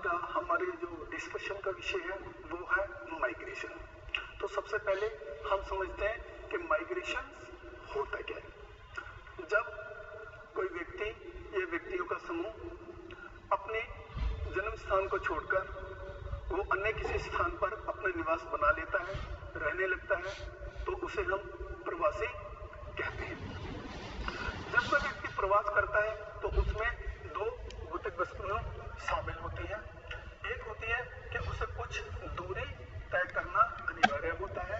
का हमारे जो डिस्कशन का विषय है वो है माइग्रेशन। तो सबसे पहले हम समझते हैं कि माइग्रेशन होता क्या है। जब कोई व्यक्ति या व्यक्तियों का समूह अपने जन्म स्थान को छोड़कर वो अन्य किसी स्थान पर अपना निवास बना लेता है, रहने लगता है, तो उसे हम प्रवासी कहते हैं। जब कोई व्यक्ति प्रवास करता है तो उसमें दो भौतिक वस्तुएं शामिल होती हैं। एक होती है कि उसे कुछ दूरी तय करना अनिवार्य होता है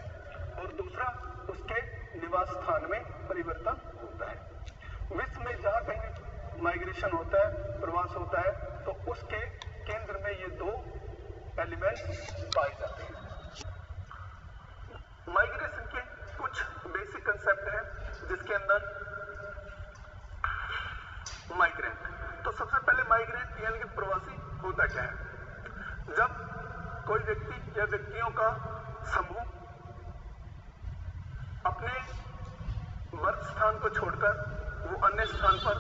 और दूसरा उसके निवास स्थान में परिवर्तन होता है। विश्व में जहाँ कहीं माइग्रेशन होता है, प्रवास होता है, तो उसके केंद्र में ये दो एलिमेंट्स पाए जाते हैं। माइग्रेशन के कुछ बेसिक कंसेप्ट हैं जिसके अंदर माइग्रेंट। तो सबसे पहले माइग्रेंट यानी कि प्रवासी होता क्या है। जब कोई व्यक्ति या व्यक्तियों का समूह अपने वर्ग स्थान को छोड़कर वो अन्य स्थान पर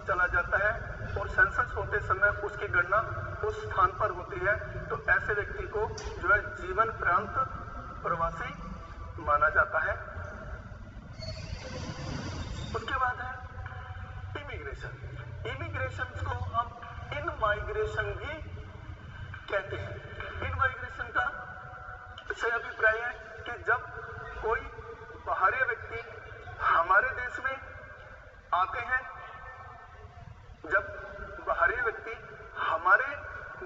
चला जाता है और सेंसस होते समय उसकी गणना उस स्थान पर होती है, तो ऐसे व्यक्ति को जो है जीवन पर्यंत प्रवासी माना जाता है। उसके बाद है इमिग्रेशन। इमिग्रेशन को हम इन माइग्रेशन भी कहते हैं। इन माइग्रेशन का सही अभिप्राय है कि जब कोई बाहरी व्यक्ति हमारे देश में आते हैं, जब बाहरी व्यक्ति हमारे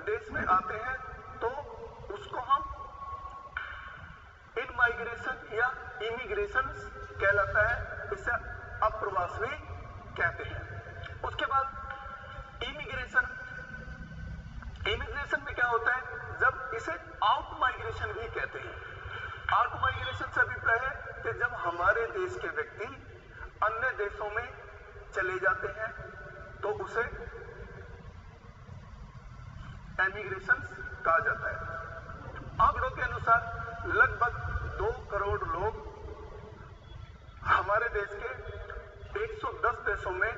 देश में आते हैं तो उसको हम इन माइग्रेशन या इमिग्रेशन कहलाता है। इसे अप्रवास भी कहते हैं। उसके बाद इमिग्रेशन में क्या होता है, जब इसे आउट माइग्रेशन भी कहते हैं। आउट माइग्रेशन से अभिप्राय है कि जब हमारे देश के व्यक्ति अन्य देशों में चले जाते हैं तो उसे एमिग्रेशन कहा जाता है। आंकड़ों के अनुसार लगभग 2 करोड़ लोग हमारे देश के 110 देशों में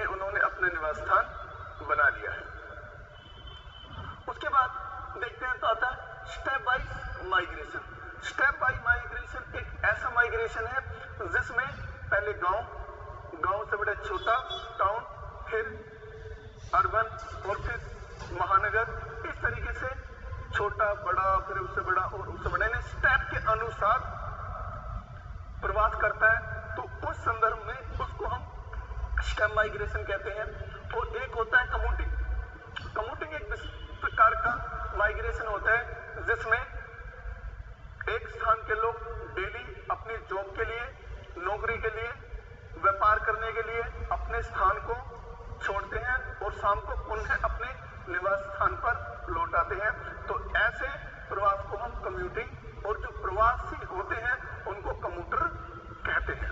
उन्होंने अपने निवास स्थान बना लिया है। उसके बाद देखते हैं तो आता है step by migration. Step by migration एक ऐसा माइग्रेशन है जिसमें पहले गांव से बड़ा छोटा टाउन, फिर अर्बन और फिर महानगर, इस तरीके से छोटा बड़ा फिर उससे बड़ा और उससे बड़ा, यानी स्टेप के अनुसार प्रवास करता है। तो उस संदर्भ में उसको हम स्टेप माइग्रेशन कहते हैं। और एक होता है कम्यूटिंग। कम्यूटिंग एक प्रकार का माइग्रेशन होता है जिसमें एक स्थान के लोग डेली अपनी जॉब के लिए, नौकरी के लिए, व्यापार करने के लिए अपने स्थान को छोड़ते हैं और शाम को उन्हें अपने निवास स्थान पर लौट आते हैं। तो ऐसे प्रवास को हम कम्यूटिंग, और जो प्रवासी होते हैं उनको कम्यूटर कहते हैं।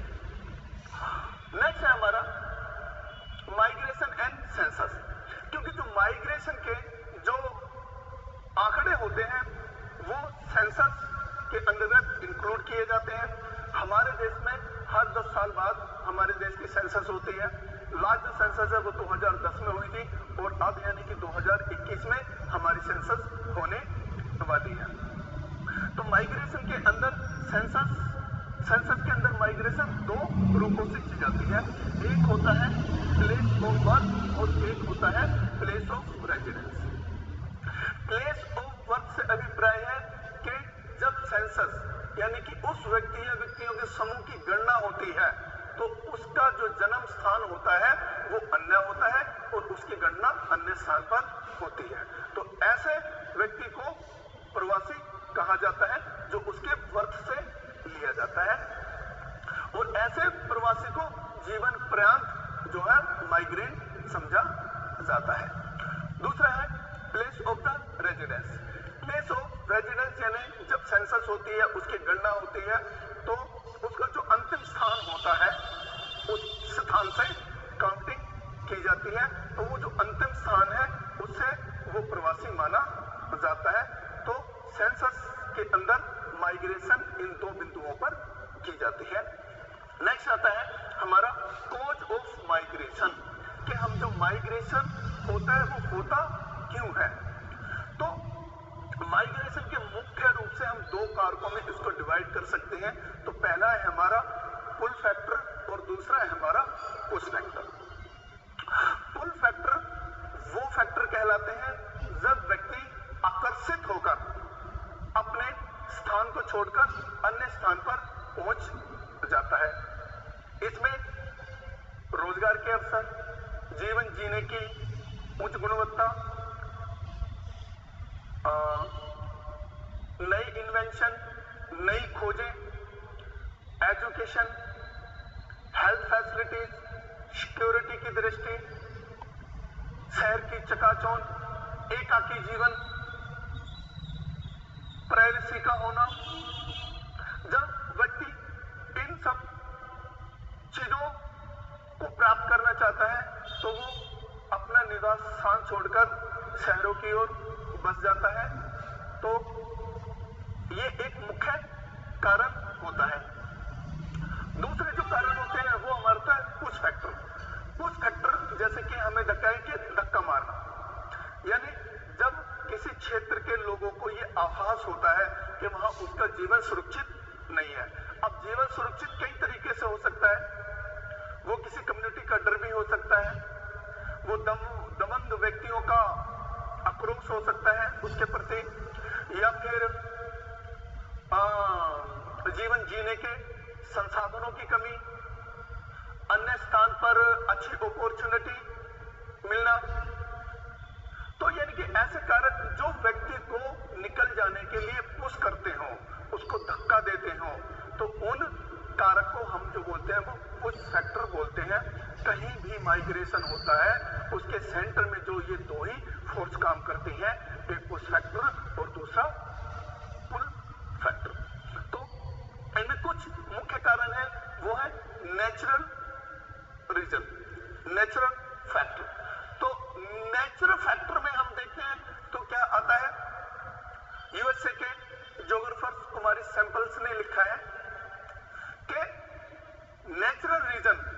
नेक्स्ट है हमारा माइग्रेशन एंड सेंसस। क्योंकि जो माइग्रेशन के जो आंकड़े होते हैं वो सेंसस के अंतर्गत इंक्लूड किए जाते हैं। हमारे देश में हर 10 साल बाद हमारे देश की सेंसस होती है। लास्ट जो सेंसस है वो 2010 में हुई थी और अब यानी कि 2021 में हमारी सेंसस होने वाली है। तो माइग्रेशन के अंदर सेंसस के अंदर माइग्रेशन 2 रूपों से की जाती है। एक होता है प्लेस ऑफ बर्थ और एक होता है place of residence. Place of birth से अभिप्राय है कि जब सेंसस यानी कि उस व्यक्ति या व्यक्तियों के समूह की गणना होती है तो उसका जो जन्म स्थान होता है वो अन्य होता है और उसकी गणना अन्य स्थान पर होती है। तो ऐसे व्यक्ति को प्रवासी कहा जाता है जो उसके बर्थ से लिया जाता है। और ऐसे प्रवासी को जीवन पर्यंत जो है माइग्रेंट समझा जाता है। दूसरा है place of the residence. Place of residence यानी जब सेंसस होती है, उसकी गणना होती है, तो उसका जो अंतिम स्थान होता है उस स्थान से काउंटिंग की जाती है। तो वो जो अंतिम स्थान है उससे वो प्रवासी माना जाता है। तो सेंसस के अंदर माइग्रेशन इन 2 बिंदुओं पर की जाती है। नेक्स्ट आता है हमारा कॉज ऑफ माइग्रेशन, कि हम जो माइग्रेशन होता है वो होता क्यों है? तो माइग्रेशन के मुख्य रूप से हम दो कारकों में इसको डिवाइड कर सकते हैं। तो पहला है हमारा पुल फैक्टर और दूसरा है हमारा पुश फैक्टर। पुल फैक्टर वो फैक्टर कहलाते हैं जब व्यक्ति आकर्षित होकर अपने स्थान को छोड़कर अन्य स्थान पर पहुंच जाता है। इसमें रोजगार के अवसर, जीवन जीने की उच्च गुणवत्ता, नई इन्वेंशन, नई खोजें, एजुकेशन, हेल्थ फैसिलिटीज, सिक्योरिटी की दृष्टि, शहर की चकाचौंध, एकाकी जीवन, प्राइवेसी का होना। जब व्यक्ति इन सब चीजों को प्राप्त करना चाहता है तो वो अपना निवास स्थान छोड़कर शहरों की ओर बस जाता है। तो ये एक मुख्य कारण होता है। दूसरे जो कारण होते हैं वो हमारा होता है पुश फैक्टर। पुश फैक्टर जैसे कि हमें धक्का मारना, यानी जब किसी क्षेत्र के लोगों को ये आभास होता है कि वहां उसका जीवन सुरक्षित नहीं है। अब जीवन सुरक्षित कई तरीके से हो सकता है। वो किसी कम्युनिटी का डर भी हो सकता है, वो दमन व्यक्तियों का आक्रोश हो सकता है उसके प्रति, या फिर जीवन जीने के संसाधनों की कमी, अन्य स्थान पर अच्छी अपॉर्चुनिटी मिलना। तो यानी कि ऐसे कारक जो व्यक्ति को निकल जाने के लिए पुश करते हो, उसको धक्का देते हो, तो उन कारक को हम जो बोलते हैं वो पुश फैक्टर बोलते हैं। कहीं भी माइग्रेशन होता है उसके सेंटर में जो ये दो ही फोर्स काम करती हैं, एक पुश फैक्टर और दूसरा पुल फैक्टर। तो इनमें कुछ मुख्य कारण है, वो है नेचुरल रीजन, नेचुरल फैक्टर। तो नेचुरल फैक्टर में हम देखते हैं तो क्या आता है, यूएसए के ज्योग्राफर कुमारी सैंपल्स ने लिखा है कि नेचुरल रीजन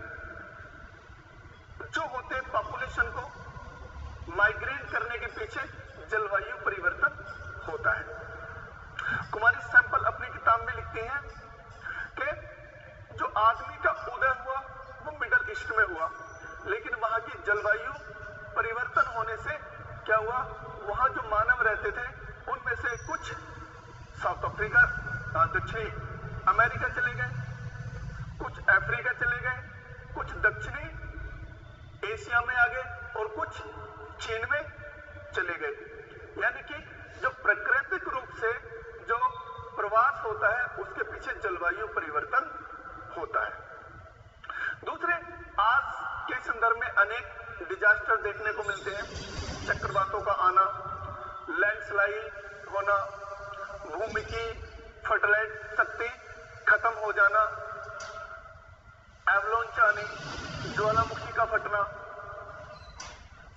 जो होते हैं पॉपुलेशन को माइग्रेट करने के पीछे जलवायु परिवर्तन होता है। कुमारी सैंपल अपनी किताब में लिखती हैं कि जो आदमी का उदय हुआ वो मिडल ईस्ट में हुआ, लेकिन वहां की जलवायु परिवर्तन होने से क्या हुआ, वहां जो मानव रहते थे उनमें से कुछ साउथ अफ्रीका, दक्षिणी अमेरिका चले गए, कुछ अफ्रीका चले गए, कुछ दक्षिणी एशिया में आ गए और कुछ चीन में चले गए। यानी कि जो प्राकृतिक रूप से जो प्रवास होता है उसके पीछे जलवायु परिवर्तन होता है। दूसरे, आज के संदर्भ में अनेक डिजास्टर देखने को मिलते हैं, चक्रवातों का आना, लैंडस्लाइड होना, भूमि की फर्टिलाइज शक्ति खत्म हो जाना, एवलांच आने, ज्वालामुखी का फटना।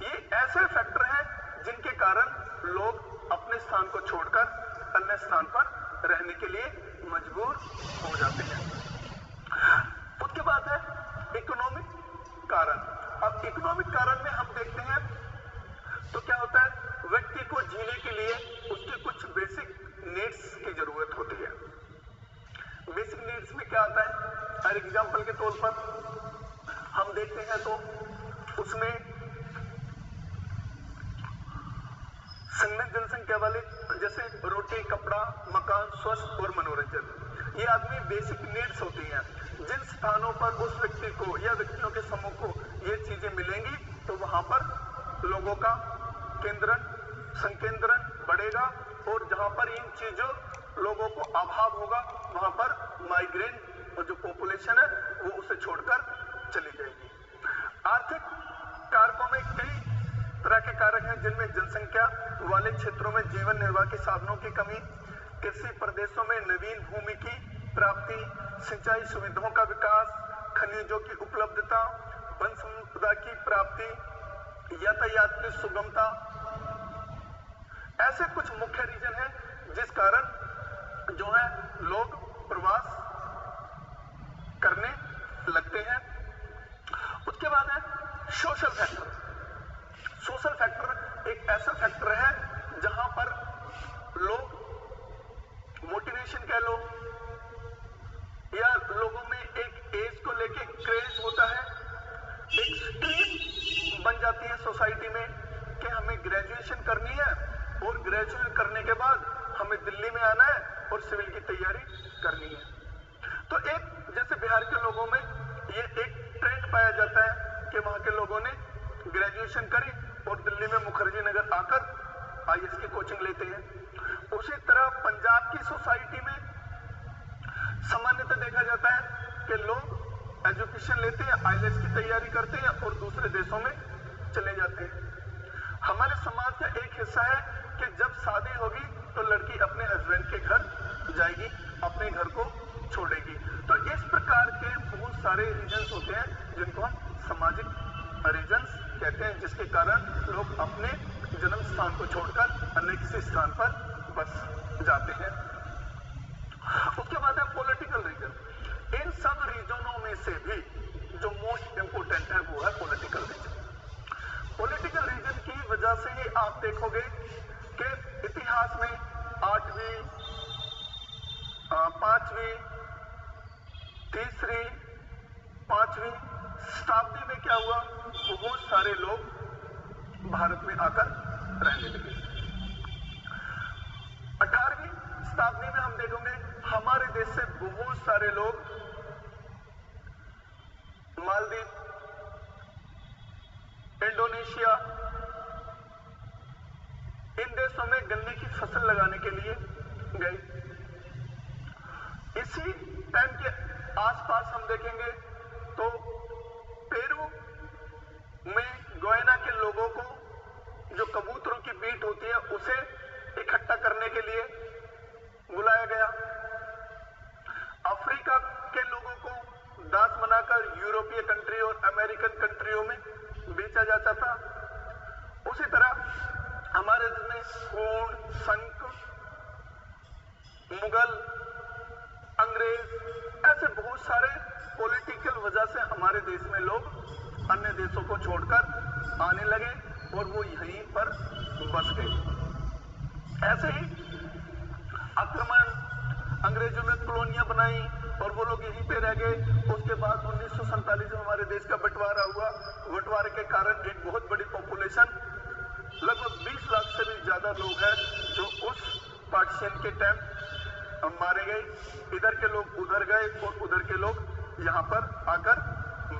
ये ऐसे फैक्टर हैं जिनके कारण लोग अपने स्थान को छोड़कर अन्य स्थान पर रहने के लिए मजबूर हो जाते हैं। उसके बाद है इकोनॉमिक कारण। अब इकोनॉमिक कारण में हम देखते हैं तो क्या होता है, व्यक्ति को जीने के लिए उसकी कुछ बेसिक नीड्स की जरूरत होती है। बेसिक नीड्स में क्या आता है, फॉर एग्जाम्पल के तौर पर हम देखते हैं तो उसमें संघनक जनसंख्या वाले जैसे रोटी, कपड़ा, मकान, स्वास्थ्य और मनोरंजन, ये आदमी बेसिक नीड्स होती हैं। जिन स्थानों पर उस व्यक्ति को या व्यक्तियों के समूह को ये चीजें मिलेंगी तो वहां पर लोगों का संकेंद्रण बढ़ेगा, और जहां पर इन चीजों लोगों को अभाव होगा वहां पर माइग्रेंट और जो पॉपुलेशन है वो उसे छोड़कर चली जाएगी। आर्थिक कारकों में कई तरह के कारक हैं जिनमें जनसंख्या वाले क्षेत्रों में जीवन निर्वाह के साधनों की कमी, कृषि प्रदेशों में नवीन भूमि की प्राप्ति, सिंचाई सुविधाओं का विकास, खनिजों की उपलब्धता, वन संपदा की प्राप्ति, यातायात की सुगमता, ऐसे कुछ मुख्य रीजन हैं जिस कारण जो है लोग प्रवास करने लगते हैं। उसके बाद है सोशल फैक्टर। सोशल फैक्टर एक ऐसा फैक्टर डायरेक्ट पाया जाता है कि वहां के लोगों ने ग्रेजुएशन करी और दिल्ली में मुखर्जी नगर आकर आईएएस की कोचिंग लेते हैं। उसी तरह पंजाब की सोसाइटी में सामान्यतः देखा जाता है कि लोग एजुकेशन लेते हैं, आईएएस की तैयारी करते हैं और दूसरे देशों में चले जाते हैं। हमारे समाज का एक हिस्सा है कि जब शादी होगी तो लड़की अपने हस्बैंड के घर जाएगी, अपने घर को छोड़ेगी। तो इस प्रकार के बहुत सारे रीजंस होते हैं जिनको हम सामाजिक रीजंस कहते हैं, जिसके कारण लोग अपने जन्म स्थान को छोड़कर अन्य किसी स्थान पर बस जाते हैं। उसके बाद है पॉलिटिकल रीजन। इन सब रीजनों में से भी जो मोस्ट इंपोर्टेंट है वो है पॉलिटिकल रीजन। पॉलिटिकल रीजन की वजह से ही आप देखोगे कि इतिहास में 8वीं, 5वीं, 3री, 5वीं शताब्दी में क्या हुआ, बहुत सारे लोग भारत में आकर रहने लगे। 18वीं शताब्दी में हम देखेंगे हमारे देश से बहुत सारे लोग मालदीव, इंडोनेशिया, इन देशों में गन्ने की फसल लगाने के लिए गए। इसी टाइम के आसपास हम देखेंगे तो पेरू में गोयना के लोगों को जो कबूतरों की बीट होती है उसे इकट्ठा करने के लिए बुलाया गया। अफ्रीका के लोगों को दास बनाकर यूरोपीय कंट्री और अमेरिकन कंट्रियों में बेचा जाता था। उसी तरह हमारे देश में हूण, संक, मुगल, अंग्रेज ऐसे बहुत सारे पॉलिटिकल वजह से हमारे देश में लोग अन्य देशों को छोड़कर आने लगे और वो यहीं पर बस गए। ऐसे ही आक्रमण, अंग्रेजों ने कॉलोनियां बनाई और वो लोग यहीं पे रह गए। उसके बाद 1947 में हमारे देश का बंटवारा हुआ। बंटवारे के कारण एक बहुत बड़ी पॉपुलेशन, लगभग 20 लाख से भी ज्यादा लोग हैं जो उस पार्टीशन के टाइम मारे गए। इधर के लोग उधर गए और उधर के लोग यहाँ पर आकर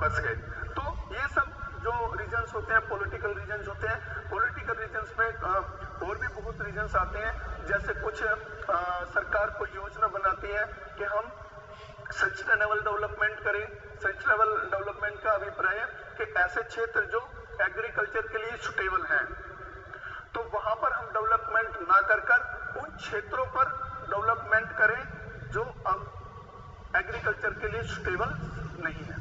बस गए। तो ये सब जो रीजन्स होते हैं पॉलिटिकल रीजन्स होते हैं। पॉलिटिकल रीजन्स में और भी बहुत रीजन्स आते हैं, जैसे कुछ सरकार कोई योजना बनाती है कि हम सस्टेनेबल डेवलपमेंट करें। सस्टेनेबल डेवलपमेंट का अभिप्राय है कि ऐसे क्षेत्र जो एग्रीकल्चर के लिए सुटेबल हैं, तो वहां पर हम डेवलपमेंट ना कर उन क्षेत्रों पर डेवलपमेंट करें जो अब एग्रीकल्चर के लिए सुटेबल नहीं है।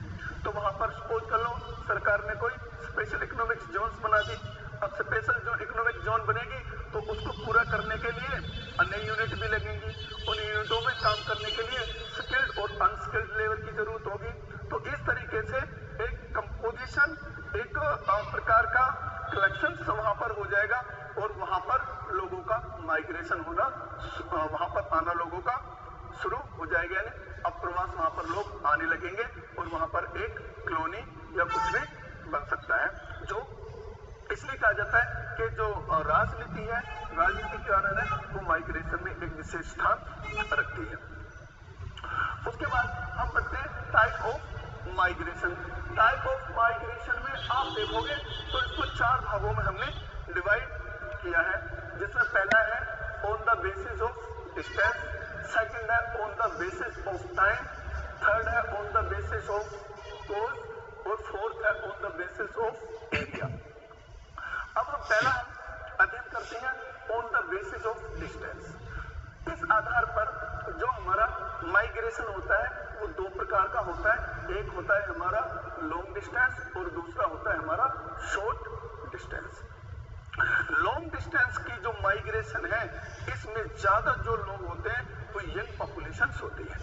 तो वहां पर सपोज कर लो सरकार ने कोई स्पेशल इकोनॉमिक जोन्स बना दी। अब स्पेशल जो इकोनॉमिक जोन बनेगी तो उसको पूरा करने के लिए अन्य यूनिट भी लगेंगी। उन यूनिटों में काम करने के लिए स्किल्ड और अनस्किल्ड लेबर की जरूरत होगी। तो इस तरीके से एक कंपोजिशन, एक प्रकार का कलेक्शन वहां पर हो जाएगा और वहां पर लोगों का माइग्रेशन होना, वहां पर आना लोगों का शुरू हो जाएगा। यानी अब प्रवास वहां पर लोग आने लगेंगे और वहां पर एक कॉलोनी या कुछ भी बन सकता है, जो इसलिए कहा जाता है कि जो राजनीति है, राजनीति के कारण है वो माइग्रेशन में एक विशेष स्थान रखती है। उसके बाद हम बढ़ते हैं type of migration. Type of migration में आप देखोगे तो इसको 4 भागों में हमने डिवाइड किया है, जिसमें पहला है on the basis of distance, second है on the basis of time, third है on the basis of cause और फोर्थ है on the basis of area. अब हम पहला अध्ययन करते हैं on the basis of distance. इस आधार पर जो हमारा माइग्रेशन होता है वो 2 प्रकार का होता है। एक होता है हमारा लॉन्ग डिस्टेंस और दूसरा होता है हमारा शॉर्ट डिस्टेंस। लॉन्ग डिस्टेंस की जो माइग्रेशन है इसमें ज्यादा जो लोग होते हैं वो यंग पॉपुलेशन होती है।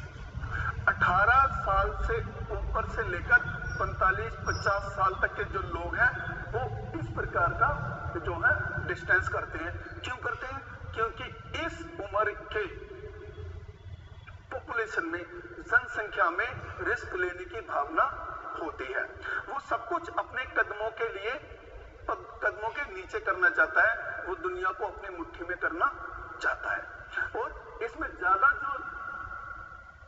18 साल से ऊपर से लेकर 45-50 साल तक के जो लोग हैं वो इस प्रकार का जो है डिस्टेंस करते हैं। क्यों करते हैं? क्योंकि इस उम्र के पॉपुलेशन में, जनसंख्या में रिस्क लेने की भावना होती है। वो सब कुछ अपने कदमों के लिए, कदमों के नीचे करना चाहता है, वो दुनिया को अपनी मुट्ठी में करना चाहता है। और इसमें ज्यादा जो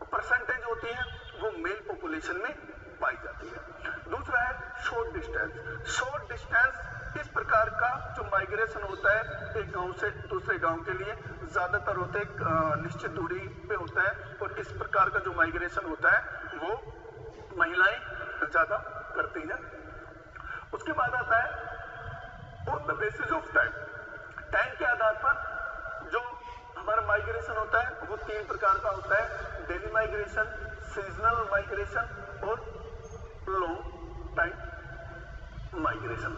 परसेंटेज होती है वो मेल पॉपुलेशन में पाई जाती है। दूसरा शॉर्ट डिस्टेंस इस प्रकार का जो माइग्रेशन होता है एक गांव से दूसरे गांव के लिए ज्यादातर होते हैं निश्चित दूरी पे होता है, और इस प्रकार का जो माइग्रेशन होता है वो महिलाएं ज्यादा करती हैं। उसके बाद आता है on the basis of time के आधार पर जो हमारा माइग्रेशन होता है वो 3 प्रकार का होता है, डेली माइग्रेशन, सीजनल माइग्रेशन और लॉन्ग टाइम माइग्रेशन।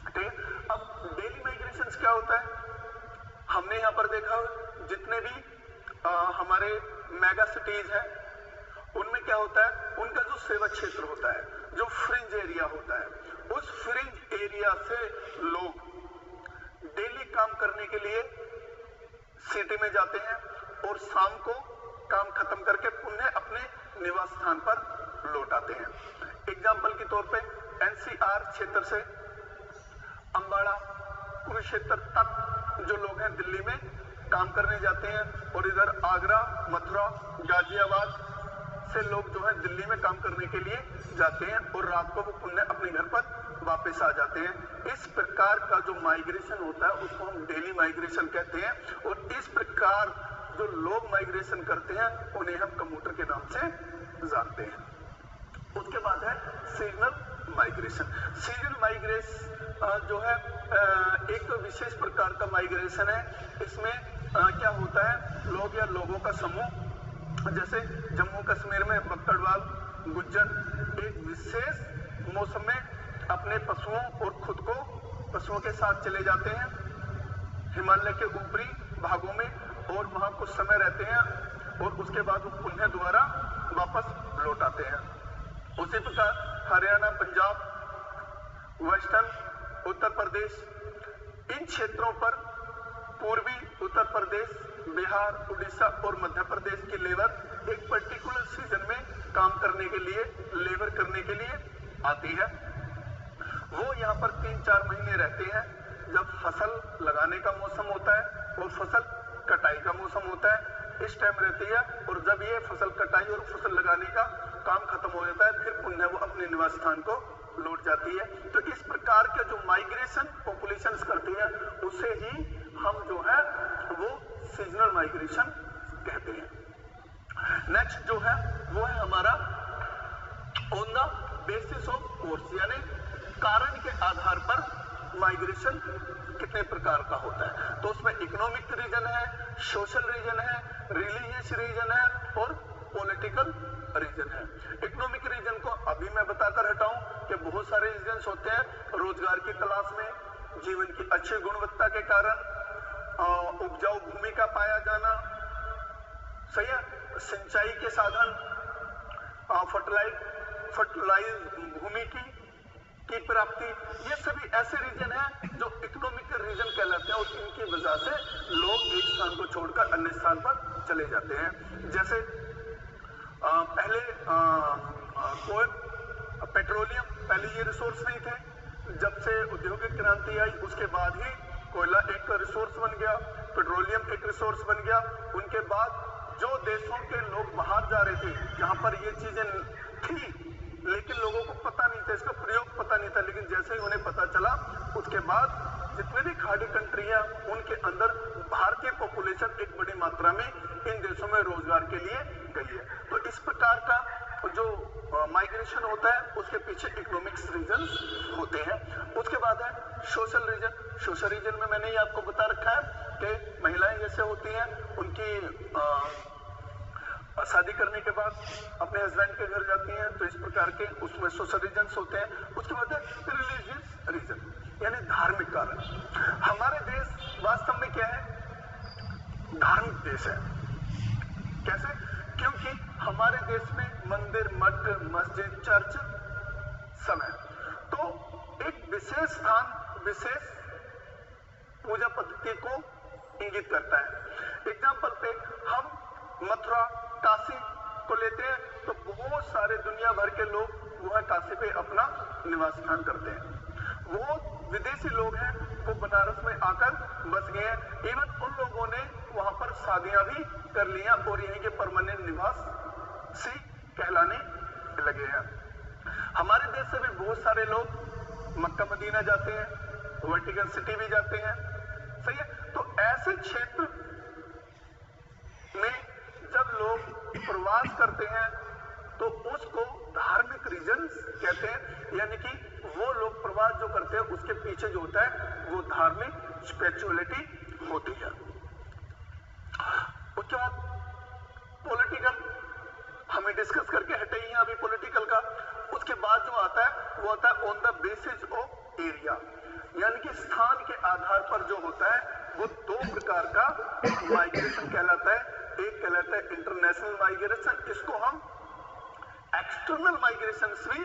ठीक है, अब डेली माइग्रेशन क्या होता है, हमने यहाँ पर देखा जितने भी हमारे मेगा सिटीज हैं उनमें क्या होता है, उनका जो सेवा क्षेत्र होता है, जो फ्रिंज एरिया होता है, उस फ्रिंज एरिया से लोग डेली काम करने के लिए सिटी में जाते हैं और शाम को काम खत्म करके पुनः अपने निवास स्थान पर लौट आते हैं। एग्जाम्पल के तौर पे एनसीआर क्षेत्र से अंबाड़ा, कुरुक्षेत्र तक जो लोग हैं दिल्ली में काम करने जाते हैं, और इधर आगरा, मथुरा, गाजियाबाद से लोग जो है दिल्ली में काम करने के लिए जाते हैं और रात को वो पुनः अपने घर पर वापस आ जाते हैं। इस प्रकार का जो माइग्रेशन होता है उसको हम डेली माइग्रेशन कहते हैं, और इस प्रकार जो लोग माइग्रेशन करते हैं उन्हें हम कम्यूटर के नाम से जानते हैं। उसके बाद है सीजनल माइग्रेशन। सीजनल माइग्रेशन जो है एक विशेष प्रकार का माइग्रेशन है। इसमें क्या होता है, लोग या लोगों का समूह, जैसे जम्मू कश्मीर में बक्कड़वाल गुज्जर एक विशेष मौसम में अपने पशुओं और खुद को पशुओं के साथ चले जाते हैं हिमालय के ऊपरी भागों में, और वहां कुछ समय रहते हैं और उसके बाद वो पुनः दोबारा वापस लौट आते हैं। उसी प्रकार हरियाणा, पंजाब, वेस्टर्न उत्तर प्रदेश, इन क्षेत्रों पर पूर्वी उत्तर प्रदेश, बिहार, उड़ीसा और मध्य प्रदेश की लेबर एक पर्टिकुलर सीजन में काम करने के लिए, लेबर करने के लिए आती है। वो यहाँ पर 3-4 महीने रहते हैं। जब फसल लगाने का मौसम होता है और फसल कटाई का मौसम होता है, इस टाइम रहती है, और जब ये फसल कटाई और फसल लगाने का काम खत्म हो जाता है फिर पुनः वो अपने निवास स्थान को लौट जाती है। तो इस प्रकार के जो माइग्रेशन पॉपुलेशन करती है उसे ही हम जो है वो सीजनल माइग्रेशन कहते हैं। नेक्स्ट जो है वो है हमारा on the basis of course, यानी कारण के आधार पर माइग्रेशन कितने प्रकार का होता है। तो उसमें इकोनॉमिक रीजन है, सोशल रीजन है, रिलीजियस रीजन है और पॉलिटिकल रीजन है। इकोनॉमिक रीजन को अभी मैं बताकर हटाऊं कि बहुत सारे रीजन होते हैं, रोजगार की तलाश में, जीवन की अच्छी गुणवत्ता के कारण, उपजाऊ भूमि का पाया जाना, सही है, सिंचाई के साधन, फर्टिलाइज भूमि की प्राप्ति, ये सभी ऐसे रीजन हैं जो इकोनॉमिक रीजन कहलाते हैं, और इनकी वजह से लोग एक स्थान को छोड़कर अन्य स्थान पर चले जाते हैं। जैसे पहले कोल, पेट्रोलियम, पहले ये रिसोर्स नहीं थे, जब से औद्योगिक क्रांति आई उसके बाद ही कोयला एक रिसोर्स बन गया, पेट्रोलियम एक रिसोर्स बन गया। उनके बाद जो देशों के लोग बाहर जा रहे थे जहां पर ये चीजें थी लेकिन लोगों को पता नहीं था, इसका प्रयोग पता नहीं था, लेकिन जैसे ही उन्हें पता चला उसके बाद जितने भी खाड़ी कंट्रियां उनके अंदर भारतीय पॉपुलेशन एक बड़ी मात्रा में इन देशों में रोजगार के लिए गई है। तो इस प्रकार का जो माइग्रेशन होता है उसके पीछे इकोनॉमिक्स रीजन होते हैं। उसके बाद है सोशल रीजन। सोशल रीजन में मैंने ये आपको बता रखा है कि महिलाएं जैसे होती हैं उनकी शादी करने के बाद अपने हस्बैंड के घर जाती हैं, तो इस प्रकार के उसमें सोशल रीजन्स होते हैं। उसके बाद है रिलीजियस रीजन, यानी धार्मिक कारण। हमारे देश वास्तव में क्या है, धार्मिक देश है। कैसे? क्योंकि हमारे देश में मंदिर, मठ, मस्जिद, चर्च सब है। तो एक विशेष स्थान विशेष पूजा पद्धति को इंगित करता है। एग्जाम्पल पे हम मथुरा, काशी को लेते हैं, तो बहुत सारे दुनिया भर के लोग वह काशी पे अपना निवास स्थान करते हैं। वो विदेशी लोग हैं, वो बनारस में आकर बस गए हैं। इवन उन लोगों ने वहां पर शादियां भी कर लिया और यहीं के परमानेंट निवासी कहलाने लगे हैं। हमारे देश से भी बहुत सारे लोग मक्का मदीना जाते हैं, वेटिकन सिटी भी जाते हैं, सही है। तो ऐसे क्षेत्र में जब लोग प्रवास करते हैं तो उसको धार्मिक रीजन्स कहते हैं, यानी कि वो लोग प्रवास जो करते हैं उसके पीछे जो होता है वो धार्मिक स्पिरिचुअलिटी होती है। उसके बाद पॉलिटिकल हमें डिस्कस करके हटे ही अभी पॉलिटिकल का। उसके बाद जो आता है वो आता है on the basis of area, यानी कि स्थान के आधार पर जो होता है वो दो प्रकार का माइग्रेशन कहलाता है। एक कहलाता है इंटरनेशनल माइग्रेशन, इसको हम एक्सटर्नल माइग्रेशन भी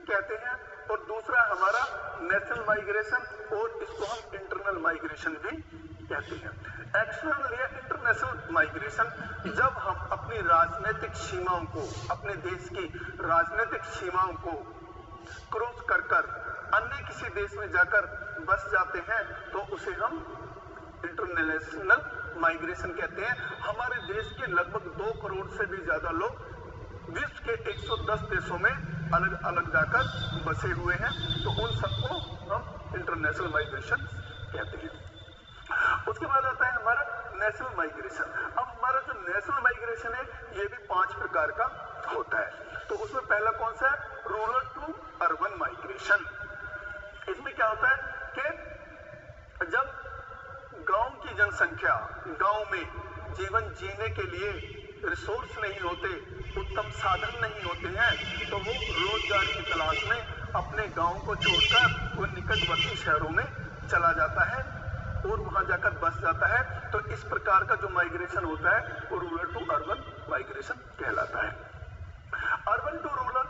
कहते हैं, और दूसरा हमारा नेशनल माइग्रेशन, और इसको हम इंटरनल माइग्रेशन भी कहते हैं। एक्सटर्नल या इंटरनेशनल माइग्रेशन जब हम अपनी राजनीतिक सीमाओं को, अपने देश की राजनीतिक सीमाओं को क्रॉस कर कर अन्य किसी देश में जाकर बस जाते हैं तो उसे हम इंटरनेशनल माइग्रेशन कहते हैं। हमारे देश के लगभग 2 करोड़ से भी ज्यादा लोग विश्व के 110 देशों में अलग अलग जाकर बसे हुए हैं, तो उन सबको हम इंटरनेशनल माइग्रेशन कहते हैं। उसके बाद आता है हमारा नेशनल माइग्रेशन। अब हमारा जो नेशनल माइग्रेशन है ये भी 5 प्रकार का होता है। तो उसमें पहला कौन सा है? Rural to urban migration. इसमें क्या होता है कि जब गांव की जनसंख्या, गांव में जीवन जीने के लिए रिसोर्स नहीं होते, उत्तम साधन नहीं होते हैं, तो वो रोजगार की तलाश में अपने गांव को छोड़कर वो निकटवर्ती शहरों में चला जाता है और वहां जाकर बस जाता है। तो इस प्रकार का जो माइग्रेशन होता है वो रूरल टू अर्बन माइग्रेशन कहलाता है। अर्बन टू रूरल,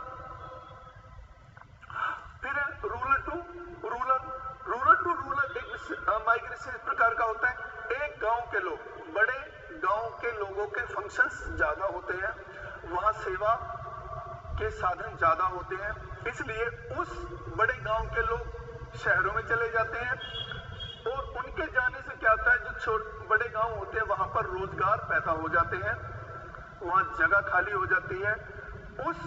फिर rural to rural. Rural to rural एक माइग्रेशन इस प्रकार का होता है, एक गांव के लोग, बड़े गांव के लोगों के फंक्शंस ज्यादा होते हैं, वहां सेवा के साधन ज्यादा होते हैं, इसलिए उस बड़े गांव के लोग शहरों में चले जाते हैं, और उनके जाने से क्या होता है, जो बड़े गांव होते हैं वहां पर रोजगार पैदा हो जाते हैं, वहां जगह खाली हो जाती है। उस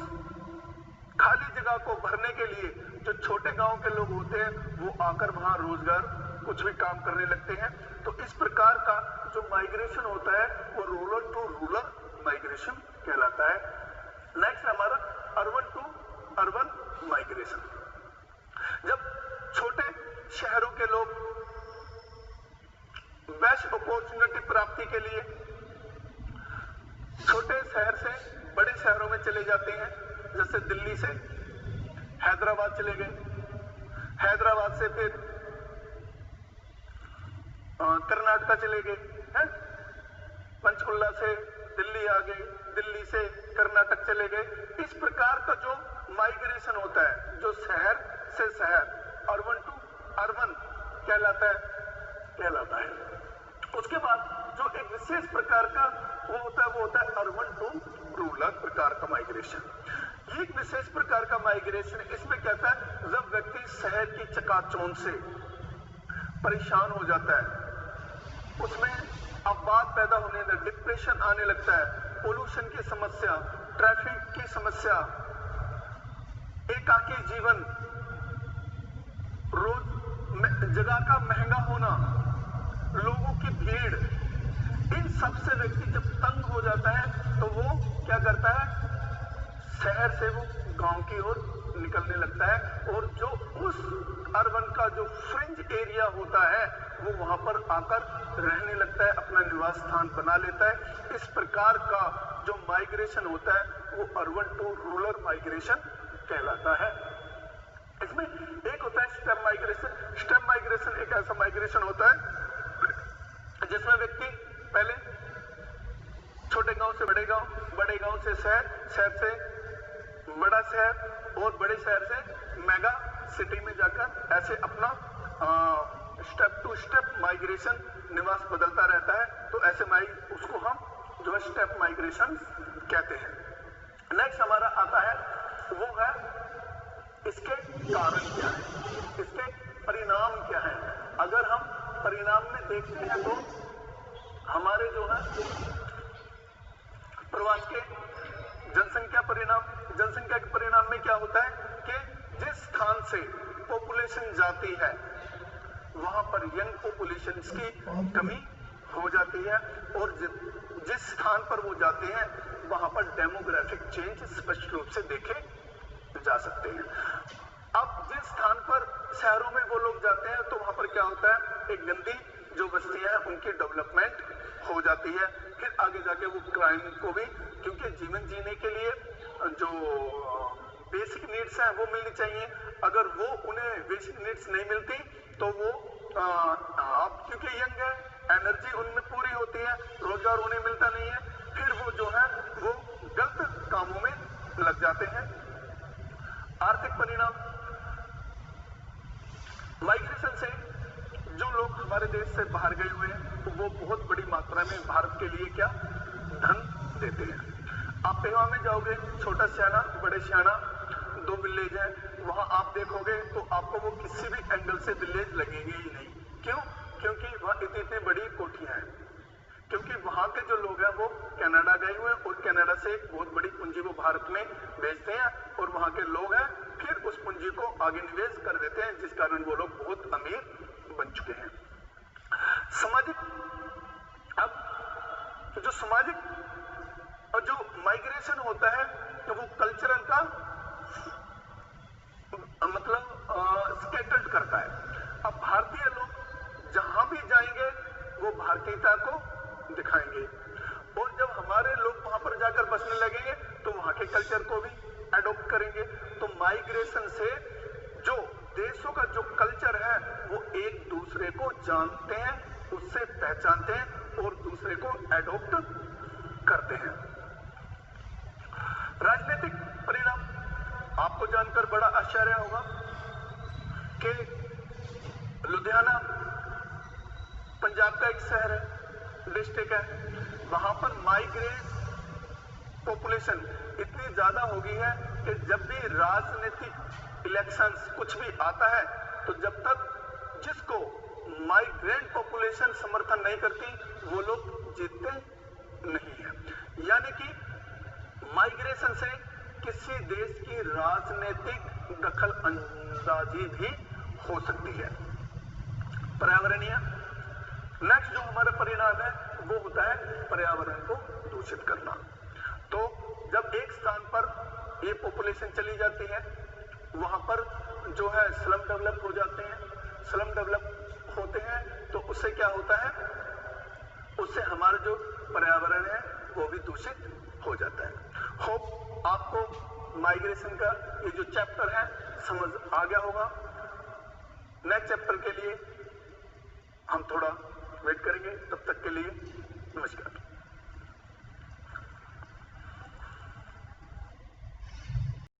खाली जगह को भरने के लिए जो छोटे गांव के लोग होते हैं वो आकर वहां रोजगार कुछ भी काम करने लगते हैं। तो इस प्रकार का जो माइग्रेशन होता है वो रूरल टू रूरल माइग्रेशन कहलाता है। नेक्स्ट हमारा अर्बन टू अर्बन माइग्रेशन। जब छोटे शहरों के लोग बेस्ट अपॉर्चुनिटी प्राप्ति के लिए छोटे शहर से बड़े शहरों में चले जाते हैं, जैसे दिल्ली से हैदराबाद चले गए, हैदराबाद से फिर कर्नाटका चले गए हैं, पंचकुला से दिल्ली आ गए, दिल्ली से कर्नाटक चले गए। इस प्रकार का जो माइग्रेशन होता है, जो शहर से शहर, अर्बन टू अर्बन कहलाता है। उसके बाद जो एक विशेष प्रकार का वो होता है अर्बन टू रूरल प्रकार का माइग्रेशन। ये एक विशेष प्रकार का माइग्रेशन, इसमें क्या था, जब व्यक्ति शहर की चकाचौंध से परेशान हो जाता है, उसमें अपवाद पैदा होने लगता है, डिप्रेशन आने लगता है, पोल्यूशन की समस्या, ट्रैफिक की समस्या, एकाकी जीवन, रोज जगह का महंगा होना, लोगों की भीड़, इन सब से व्यक्ति जब तंग हो जाता है तो वो क्या करता है, शहर से वो गांव की ओर निकलने लगता है, और जो उस अर्बन का जो फ्रिंज एरिया होता है वो वहां पर आकर रहने लगता है, अपना निवास स्थान बना लेता है। इस प्रकार का जो माइग्रेशन होता है वो अर्बन टू रूरल माइग्रेशन कहलाता है। इसमें एक होता है स्टेप माइग्रेशन। स्टेप माइग्रेशन एक ऐसा माइग्रेशन होता है जिसमें व्यक्ति पहले छोटे गांव से बड़े गांव, बड़े गांव से शहर, शहर से बड़ा शहर, और बड़े शहर से मेगा सिटी में जाकर ऐसे अपना स्टेप टू स्टेप माइग्रेशन निवास बदलता रहता है। तो ऐसे उसको हम जो है स्टेप माइग्रेशन कहते हैं। नेक्स्ट हमारा आता है वो है इसके कारण क्या है, इसके परिणाम क्या है। अगर हम परिणाम में देखते हैं तो हमारे जो है प्रवास के जनसंख्या के परिणाम में क्या होता है कि जिस से पॉपुलेशन जाती है वहां पर यंग पॉपुलेशन की कमी हो जाती है, और जिस स्थान पर वो जाते हैं वहां पर डेमोग्राफिक चेंज स्पष्ट रूप से देखे जा सकते हैं। अब जिस स्थान पर शहरों में वो लोग जाते हैं तो वहां पर क्या होता है, एक गंदी जो बस्तियां हैं उनकी डेवलपमेंट हो जाती है, फिर आगे जाके वो क्राइम को भी, क्योंकि जीवन जीने के लिए जो बेसिक नीड्स हैं वो मिलनी चाहिए, अगर वो उन्हें बेसिक नीड्स नहीं मिलती तो वो आप क्योंकि यंग है, एनर्जी उनमें पूरी होती है, रोजगार उन्हें मिलता नहीं है, फिर वो जो है वो गलत कामों में लग जाते हैं। आर्थिक परिणाम, माइग्रेशन से जो लोग हमारे देश से बाहर गए हुए हैं तो वो बहुत बड़ी मात्रा में भारत के लिए क्या धन देते हैं। आप पेवा में जाओगे, छोटा सियाना बड़े सियाना दो विलेज है, वहां आप देखोगे तो आपको वो किसी भी एंगल से विलेज लगेंगे ही नहीं। क्यों? क्योंकि वहां इतनी बड़ी कोठियां हैं, क्योंकि वहां के जो लोग हैं वो कनाडा गए हुए हैं और कनाडा से एक बहुत बड़ी पूंजी वो भारत में भेजते हैं और वहां के लोग हैं फिर उस पूंजी को आगे निवेश कर देते हैं, जिस कारण वो लोग बहुत अमीर बन चुके हैं। सामाजिक, अब जो सामाजिक और जो माइग्रेशन होता है तो वो कल्चरल का मतलब स्कैटर्ड करता है। अब भारतीय लोग जहां भी जाएंगे वो भारतीयता को दिखाएंगे, और जब हमारे लोग वहां पर जाकर बसने लगेंगे तो वहां के कल्चर को भी एडॉप्ट करेंगे। तो माइग्रेशन से जो देशों का जो कल्चर है वो एक दूसरे को जानते हैं, उससे पहचानते हैं और दूसरे को एडॉप्ट करते हैं। राजनीतिक परिणाम, आपको जानकर बड़ा आश्चर्य होगा कि लुधियाना पंजाब का एक शहर है, डिस्ट्रिक्ट है, वहां पर माइग्रेट पॉपुलेशन इतनी ज्यादा हो गई है कि जब भी राजनीतिक इलेक्शंस कुछ भी आता है तो जब तक जिसको माइग्रेंट पॉपुलेशन समर्थन नहीं करती वो लोग जीतते नहीं है। यानी कि माइग्रेशन से किसी देश की राजनीतिक दखल अंदाजी भी हो सकती है। पर्यावरणीय, नेक्स्ट जो हमारा परिणाम है वो होता है पर्यावरण को दूषित करना। तो जब एक स्थान पर ये पॉपुलेशन चली जाती है वहां पर जो है स्लम डेवलप हो जाते हैं, स्लम डेवलप होते हैं तो उससे क्या होता है, उससे हमारा जो पर्यावरण है वो भी दूषित हो जाता है। होप आपको माइग्रेशन का ये जो चैप्टर है समझ आ गया होगा। नेक्स्ट चैप्टर के लिए हम थोड़ा